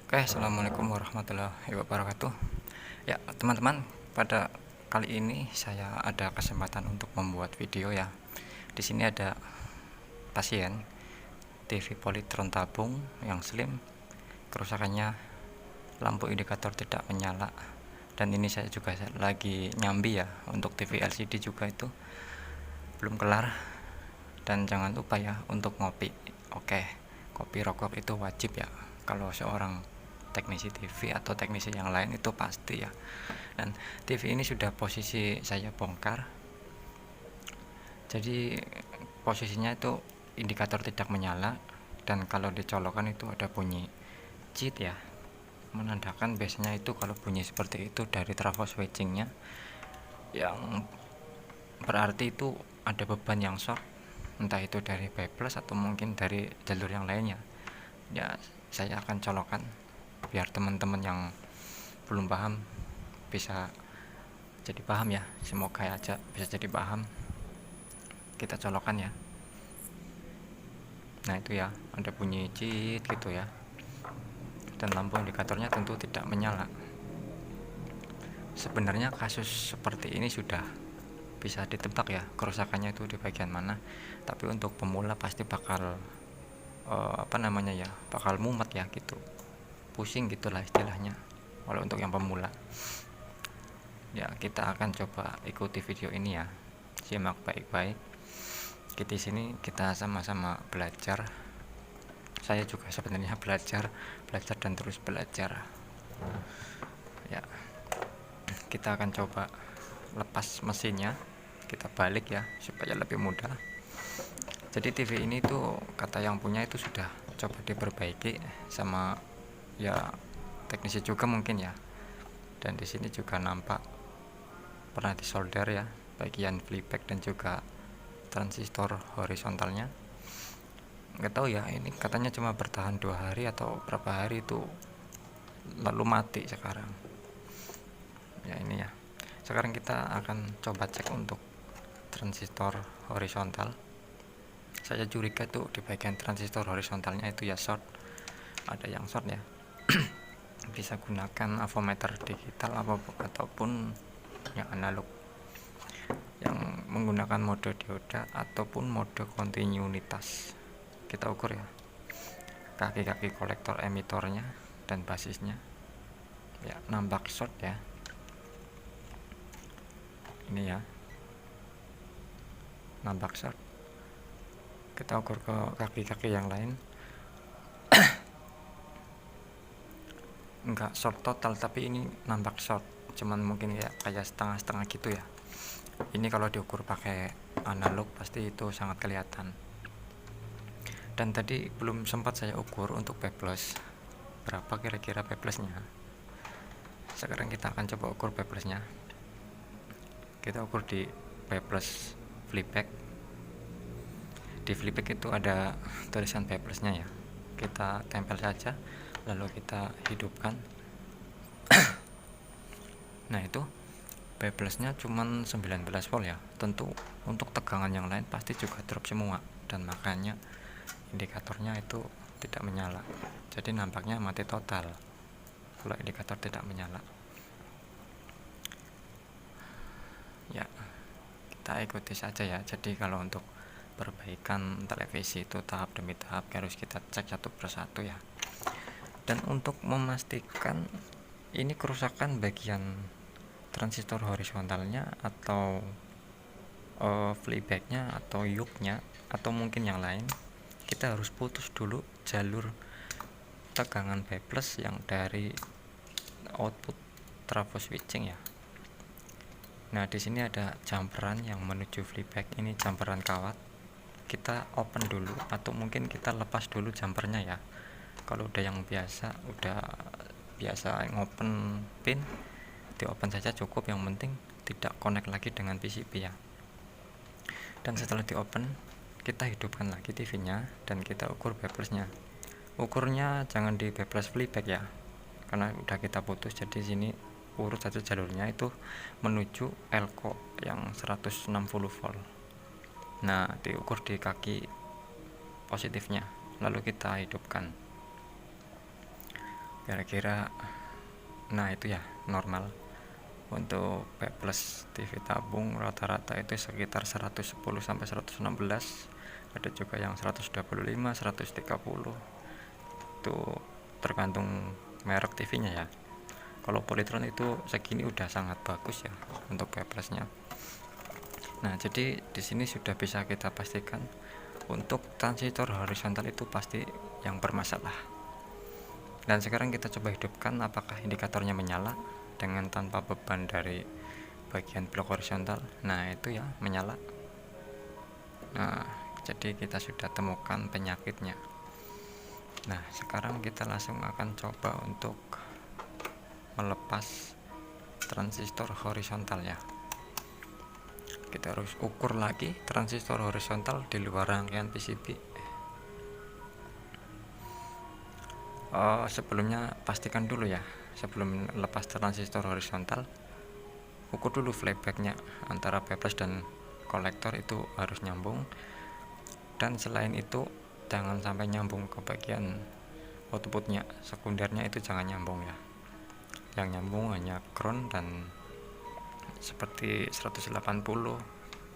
Oke, assalamualaikum warahmatullahi wabarakatuh. Ya, teman-teman, pada kali ini saya ada kesempatan untuk membuat video ya. Di sini ada pasien TV Polytron tabung yang slim, kerusakannya lampu indikator tidak menyala. Dan ini saya juga lagi nyambi ya, untuk TV LCD juga itu belum kelar. Dan jangan lupa ya untuk ngopi. Oke, kopi rokok itu wajib ya kalau seorang teknisi TV atau teknisi yang lain itu pasti ya. Dan TV ini sudah posisi saya bongkar, jadi posisinya itu indikator tidak menyala, dan kalau dicolokkan itu ada bunyi cheat ya, menandakan biasanya itu kalau bunyi seperti itu dari trafo switchingnya, yang berarti itu ada beban yang short, entah itu dari bypass atau mungkin dari jalur yang lainnya ya. Saya akan colokan biar teman-teman yang belum paham bisa jadi paham ya, semoga aja bisa jadi paham. Kita colokan ya. Nah itu ya, ada bunyi cheat gitu ya, dan lampu indikatornya tentu tidak menyala. Sebenarnya kasus seperti ini sudah bisa ditebak ya kerusakannya itu di bagian mana, tapi untuk pemula pasti bakal bakal mumet ya gitu, pusing gitulah istilahnya kalau untuk yang pemula ya. Kita akan coba ikuti video ini ya, simak baik-baik. Di sini kita sama-sama belajar. Saya juga sebenarnya belajar dan terus belajar ya. Kita akan coba lepas mesinnya, kita balik ya supaya lebih mudah. Jadi TV ini tuh kata yang punya itu sudah coba diperbaiki sama ya teknisi juga mungkin ya. Dan di sini juga nampak pernah disolder ya bagian flyback dan juga transistor horizontalnya. Nggak tahu ya, ini katanya cuma bertahan 2 hari atau berapa hari itu lalu mati sekarang ya. Ini ya, sekarang kita akan coba cek untuk transistor horizontal. Saya curiga tuh di bagian transistor horizontalnya itu ya short, ada yang short ya. Bisa gunakan avometer digital ataupun yang analog yang menggunakan mode dioda ataupun mode kontinuitas. Kita ukur ya kaki-kaki kolektor emitornya dan basisnya ya, nampak short ya. Ini ya, nampak short. Kita ukur ke kaki-kaki yang lain, enggak short total tapi ini nampak short, cuman mungkin ya kayak setengah-setengah gitu ya. Ini kalau diukur pakai analog pasti itu sangat kelihatan. Dan tadi belum sempat saya ukur untuk P plus, berapa kira-kira P plusnya. Sekarang kita akan coba ukur P plusnya. Kita ukur di P plus flyback. Di flyback itu ada tulisan P plusnya ya, kita tempel saja lalu kita hidupkan. Nah itu P plusnya cuman 19 volt ya. Tentu untuk tegangan yang lain pasti juga drop semua, dan makanya indikatornya itu tidak menyala. Jadi nampaknya mati total kalau indikator tidak menyala ya. Kita ikuti saja ya. Jadi kalau untuk perbaikan televisi itu tahap demi tahap harus kita cek satu persatu ya. Dan untuk memastikan ini kerusakan bagian transistor horizontalnya atau flybacknya atau yuknya atau mungkin yang lain, kita harus putus dulu jalur tegangan B plus yang dari output trafo switching ya. Nah di sini ada jumperan yang menuju flyback, ini jumperan kawat. Kita open dulu atau mungkin kita lepas dulu jumpernya ya. Kalau udah yang biasa ngopen pin, di open saja cukup, yang penting tidak connect lagi dengan PCB ya. Dan setelah di open, kita hidupkan lagi TV nya dan kita ukur B plusnya. Ukurnya jangan di B plus flyback ya, karena udah kita putus. Jadi sini urut satu jalurnya itu menuju elko yang 160 volt. Nah diukur di kaki positifnya lalu kita hidupkan. kira-kira. Nah itu ya normal. Untuk P plus TV tabung rata-rata itu sekitar 110 sampai 116, ada juga yang 125, 130. Itu tergantung merek TV-nya ya. Kalau Polytron itu segini udah sangat bagus ya untuk P plusnya. Nah, jadi di sini sudah bisa kita pastikan untuk transistor horizontal itu pasti yang bermasalah. Dan sekarang kita coba hidupkan apakah indikatornya menyala dengan tanpa beban dari bagian blok horizontal. Nah itu ya menyala. Nah jadi kita sudah temukan penyakitnya. Nah sekarang kita langsung akan coba untuk melepas transistor horizontal ya. Kita harus ukur lagi transistor horizontal di luar rangkaian PCB. Sebelumnya pastikan dulu ya, sebelum lepas transistor horizontal, ukur dulu flybacknya antara P plus dan kolektor itu harus nyambung. Dan selain itu jangan sampai nyambung ke bagian outputnya, sekundernya itu jangan nyambung ya. Yang nyambung hanya ground dan seperti 180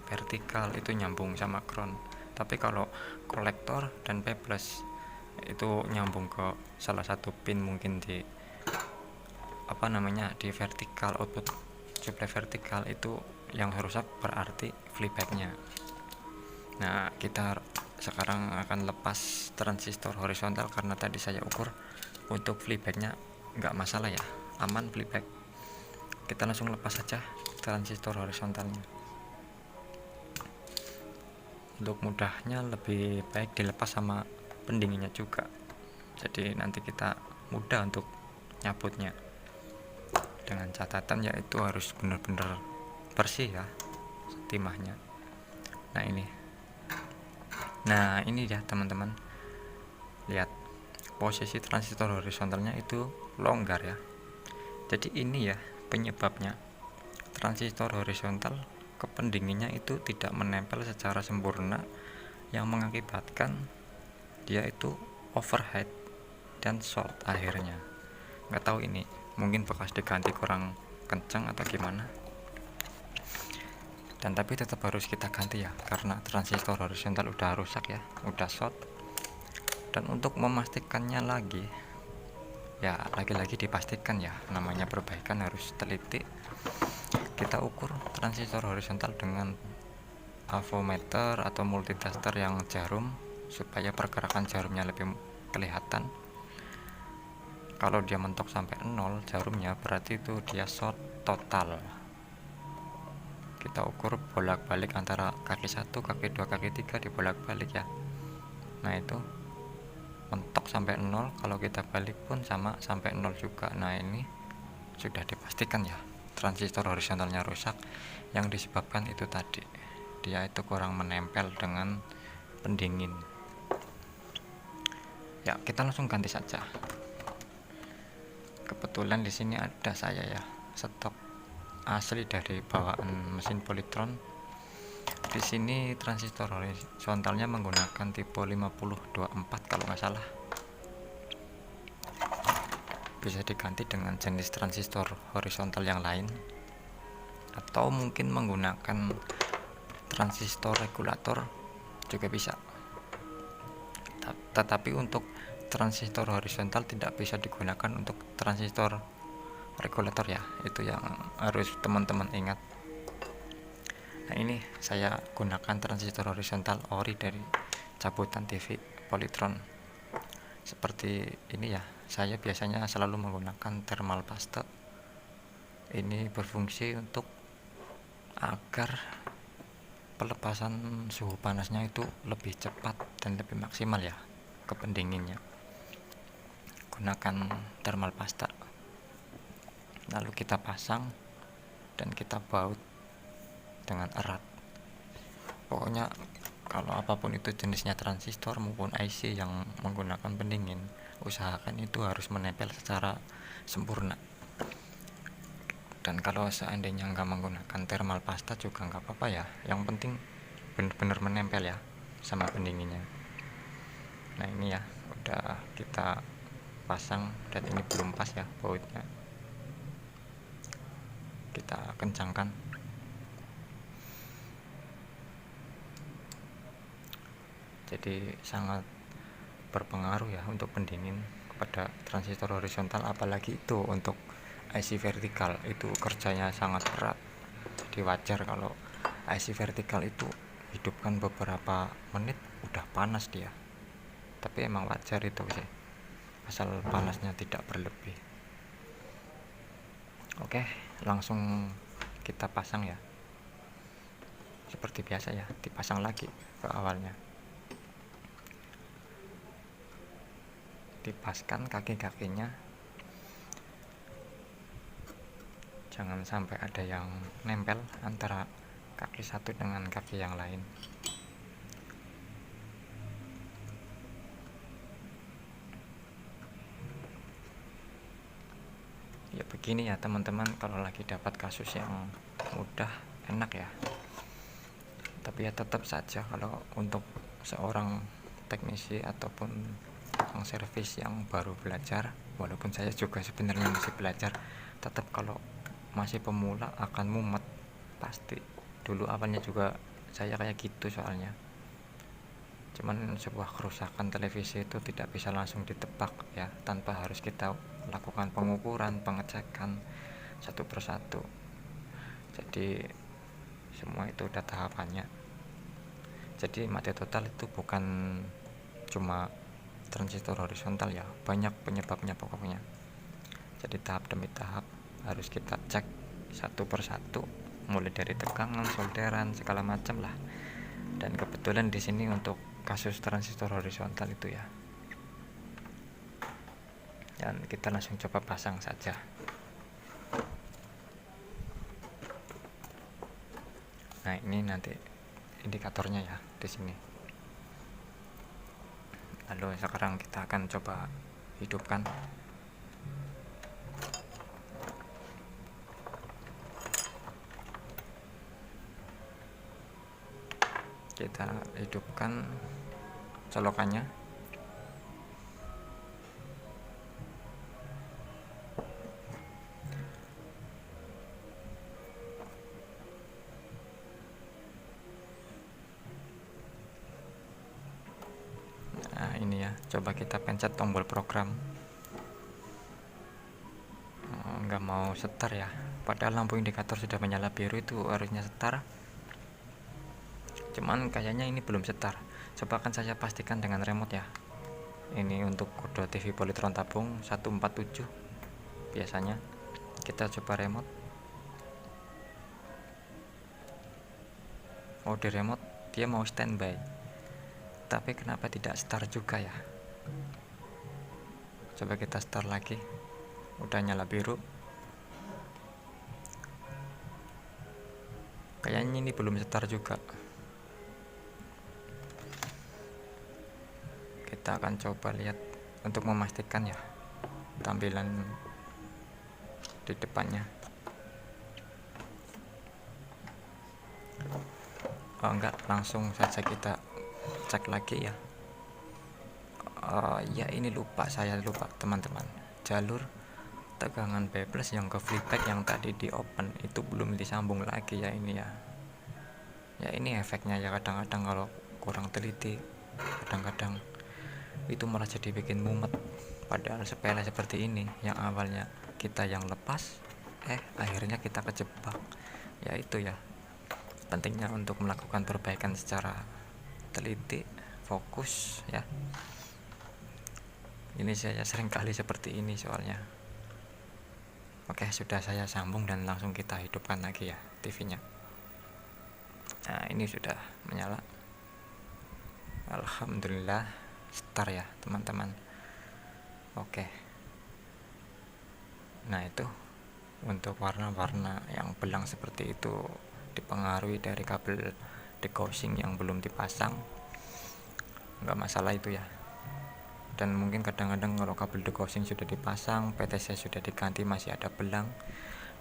vertikal itu nyambung sama ground. Tapi kalau kolektor dan P plus itu nyambung ke salah satu pin, mungkin di di vertikal, output supply vertikal, itu yang rusak berarti flybacknya. Nah kita sekarang akan lepas transistor horizontal karena tadi saya ukur untuk flybacknya nggak masalah ya, aman flyback. Kita langsung lepas saja transistor horizontalnya. Untuk mudahnya lebih baik dilepas sama pendinginnya juga, jadi nanti kita mudah untuk nyabutnya. Dengan catatan yaitu harus benar-benar bersih ya timahnya. Nah ini ya teman-teman, lihat posisi transistor horizontalnya itu longgar ya. Jadi ini ya penyebabnya, transistor horizontal ke pendinginnya itu tidak menempel secara sempurna, yang mengakibatkan dia itu overheat dan short akhirnya. Nggak tahu ini mungkin bekas diganti kurang kencang atau gimana, dan tapi tetap harus kita ganti ya karena transistor horizontal udah rusak ya, udah short. Dan untuk memastikannya lagi ya, lagi-lagi dipastikan ya, namanya perbaikan harus teliti. Kita ukur transistor horizontal dengan avometer atau multitester yang jarum supaya pergerakan jarumnya lebih kelihatan. Kalau dia mentok sampai 0 jarumnya, berarti itu dia short total. Kita ukur bolak-balik antara kaki 1, kaki 2, kaki 3 dibolak-balik ya. Nah itu mentok sampai 0, kalau kita balik pun sama sampai 0 juga. Nah ini sudah dipastikan ya transistor horizontalnya rusak, yang disebabkan itu tadi, dia itu kurang menempel dengan pendingin. Ya kita langsung ganti saja. Kebetulan di sini ada saya ya stok asli dari bawaan mesin Polytron. Di sini transistor horizontalnya menggunakan tipe 5024 kalau nggak salah. Bisa diganti dengan jenis transistor horizontal yang lain, atau mungkin menggunakan transistor regulator juga bisa. Tetapi untuk transistor horizontal tidak bisa digunakan untuk transistor regulator ya, itu yang harus teman-teman ingat. Nah ini saya gunakan transistor horizontal ori dari cabutan TV Polytron seperti ini ya. Saya biasanya selalu menggunakan thermal paste. Ini berfungsi untuk agar pelepasan suhu panasnya itu lebih cepat dan lebih maksimal ya ke pendinginnya. Gunakan thermal paste, lalu kita pasang dan kita baut dengan erat. Pokoknya kalau apapun itu jenisnya transistor maupun IC yang menggunakan pendingin, usahakan itu harus menempel secara sempurna. Dan kalau seandainya nggak menggunakan thermal paste juga nggak apa-apa ya, yang penting benar-benar menempel ya sama pendinginnya. Nah ini ya udah kita pasang dan ini belum pas ya bautnya, kita kencangkan. Jadi sangat berpengaruh ya untuk pendingin kepada transistor horizontal, apalagi itu untuk IC vertikal itu kerjanya sangat berat. Jadi wajar kalau IC vertikal itu hidupkan beberapa menit udah panas dia, tapi emang wajar itu sih, asal panasnya tidak berlebih. Oke, langsung kita pasang ya, seperti biasa ya, dipasang lagi ke awalnya, dipaskan kaki-kakinya, jangan sampai ada yang nempel antara kaki satu dengan kaki yang lain. Ya begini ya teman-teman, kalau lagi dapat kasus yang mudah enak ya, tapi ya tetap saja kalau untuk seorang teknisi ataupun tukang servis yang baru belajar, walaupun saya juga sebenarnya masih belajar, tetap kalau masih pemula akan mumet pasti. Dulu awalnya juga saya kayak gitu soalnya, cuman sebuah kerusakan televisi itu tidak bisa langsung ditebak ya, tanpa harus kita lakukan pengukuran, pengecekan satu persatu. Jadi semua itu udah tahapannya. Jadi mati total itu bukan cuma transistor horizontal ya, banyak penyebabnya pokoknya. Jadi tahap demi tahap harus kita cek satu persatu, mulai dari tegangan, solderan, segala macam lah. Dan kebetulan di sini untuk kasus transistor horizontal itu ya, dan kita langsung coba pasang saja. Nah ini nanti indikatornya ya di sini. Lalu sekarang kita akan coba hidupkan. Kita hidupkan colokannya. Nah ini ya, coba kita pencet tombol program. Nggak mau setar ya, padahal lampu indikator sudah menyala biru, itu harusnya setar, cuman kayaknya ini belum setar. Coba akan saya pastikan dengan remote ya. Ini untuk kode TV Polytron tabung 147 biasanya. Kita coba remote. Oh di remote dia mau standby, tapi kenapa tidak start juga ya. Coba kita start lagi, udah nyala biru. Kayaknya ini belum start juga. Kita akan coba lihat untuk memastikan ya tampilan di depannya. Oh enggak, langsung saja kita cek lagi ya. Ya ini saya lupa teman-teman, jalur tegangan B+ yang ke feedback yang tadi di open itu belum disambung lagi ya ini ya. Ya ini efeknya ya, kadang-kadang kalau kurang teliti kadang-kadang itu malah jadi bikin mumet. Padahal sepele seperti ini yang awalnya kita yang lepas, akhirnya kita kejebak. Ya itu ya, pentingnya untuk melakukan perbaikan secara teliti, fokus ya. Ini saya sering kali seperti ini soalnya. Oke, sudah saya sambung dan langsung kita hidupkan lagi ya TV-nya. Nah ini sudah menyala, alhamdulillah start ya teman-teman. Oke, nah itu untuk warna-warna yang belang seperti itu dipengaruhi dari kabel degaussing yang belum dipasang. Nggak masalah itu ya. Dan mungkin kadang-kadang kalau kabel degaussing sudah dipasang, PTC sudah diganti, masih ada belang,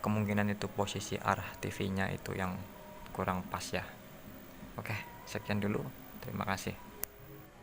kemungkinan itu posisi arah TV nya itu yang kurang pas ya. Oke, sekian dulu, terima kasih.